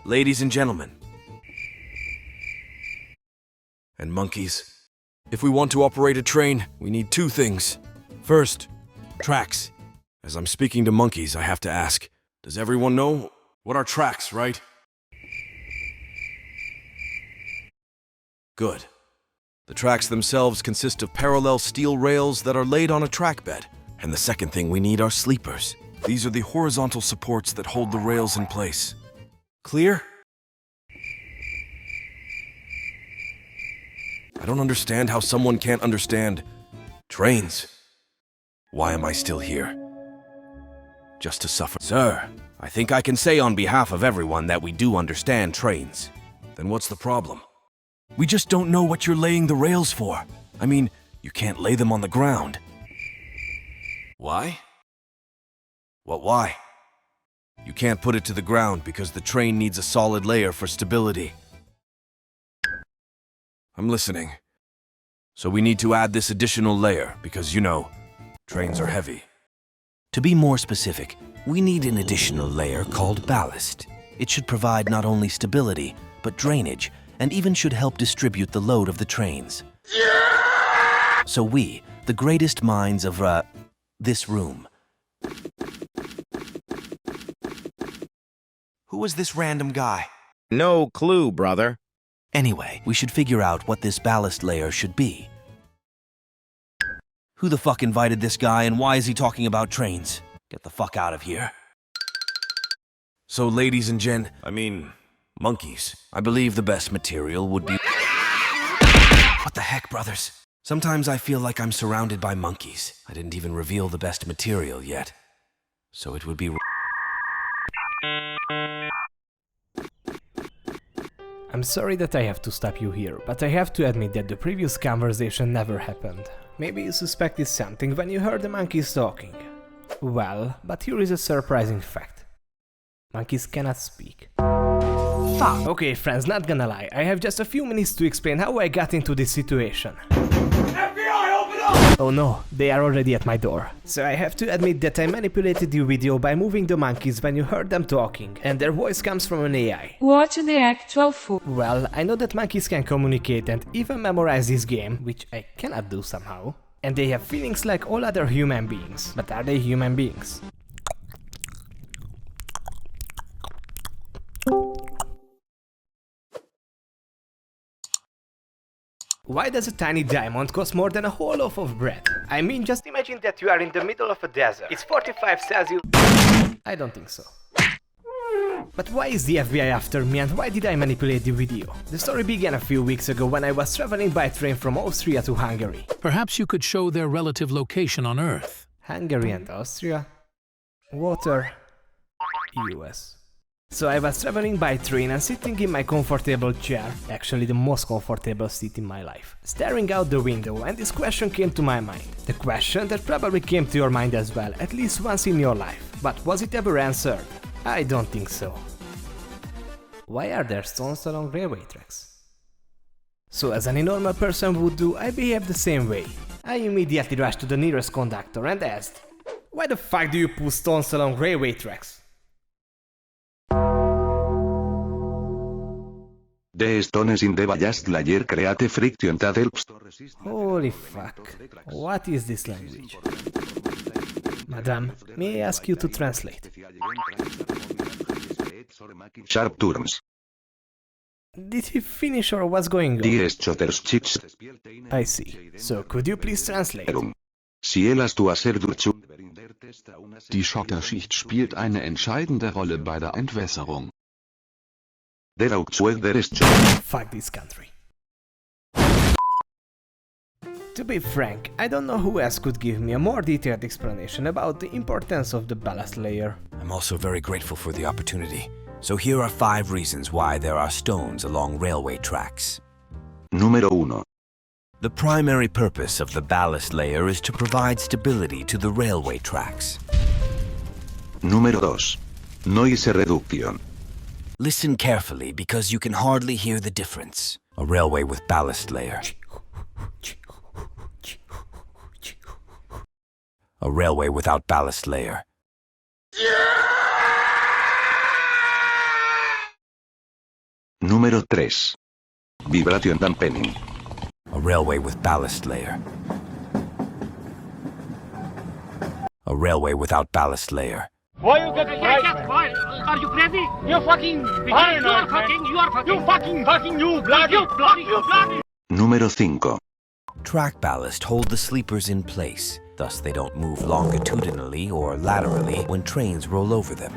Ladies and gentlemen, and monkeys, if we want to operate a train, we need two things. First, tracks. As I'm speaking to monkeys, I have to ask, does everyone know what are tracks, right? Good. The tracks themselves consist of parallel steel rails that are laid on a track bed. And the second thing we need are sleepers. These are the horizontal supports that hold the rails in place. Clear? I don't understand how someone can't understand trains. Why am I still here? Just to suffer? Sir, I think I can say on behalf of everyone that we do understand trains. Then what's the problem? We just don't know what you're laying the rails for. I mean, you can't lay them on the ground. Why? What why? You can't put it to the ground because the train needs a solid layer for stability. I'm listening. So we need to add this additional layer because, you know, trains are heavy. To be more specific, we need an additional layer called ballast. It should provide not only stability, but drainage, and even should help distribute the load of the trains. So we, the greatest minds of, this room. Who was this random guy? No clue, brother. Anyway, we should figure out what this ballast layer should be. Who the fuck invited this guy and why is he talking about trains? Get the fuck out of here. So ladies and monkeys, I believe the best material would be... What the heck, brothers? Sometimes I feel like I'm surrounded by monkeys. I didn't even reveal the best material yet. So it would be... I'm sorry that I have to stop you here, but I have to admit that the previous conversation never happened. Maybe you suspected something when you heard the monkeys talking. Well, but here is a surprising fact. Monkeys cannot speak. Fuck! Okay friends, not gonna lie, I have just a few minutes to explain how I got into this situation. FBI, open up! Oh no, they are already at my door. So I have to admit that I manipulated the video by moving the monkeys when you heard them talking, and their voice comes from an AI. Watch the actual footage. Well, I know that monkeys can communicate and even memorize this game, which I cannot do somehow. And they have feelings like all other human beings. But are they human beings? Why does a tiny diamond cost more than a whole loaf of bread? I mean, just imagine that you are in the middle of a desert. It's 45 Celsius. I don't think so. But why is the FBI after me and why did I manipulate the video? The story began a few weeks ago when I was traveling by train from Austria to Hungary. Perhaps you could show their relative location on Earth. Hungary and Austria? Water? US. So I was traveling by train and sitting in my comfortable chair, actually the most comfortable seat in my life, staring out the window, and this question came to my mind. The question that probably came to your mind as well, at least once in your life. But was it ever answered? I don't think so. Why are there stones along railway tracks? So as any normal person would do, I behaved the same way. I immediately rushed to the nearest conductor and asked, "Why the fuck do you put stones along railway tracks?" The stones in the ballast layer create friction that helps to resist... Holy fuck. What is this language? Madam, may I ask you to translate? Sharp turns. Did he finish or what's going on? Die Schotterschicks. I see. So could you please translate? Cielas tu hacer durchum. Die Schotterschicht spielt eine entscheidende Rolle bei der Entwässerung. Fuck this country. To be frank, I don't know who else could give me a more detailed explanation about the importance of the ballast layer. I'm also very grateful for the opportunity. So here are 5 reasons why there are stones along railway tracks. Número 1. The primary purpose of the ballast layer is to provide stability to the railway tracks. Número 2. Noise reduction. Listen carefully because you can hardly hear the difference. A railway with ballast layer. A railway without ballast layer. Número 3. Vibration dampening. A railway with ballast layer. A railway without ballast layer. Why you get frightened? Are you crazy? You fucking You are fucking. You fucking you bloody. Número 5. Track ballast hold the sleepers in place, thus they don't move longitudinally or laterally when trains roll over them.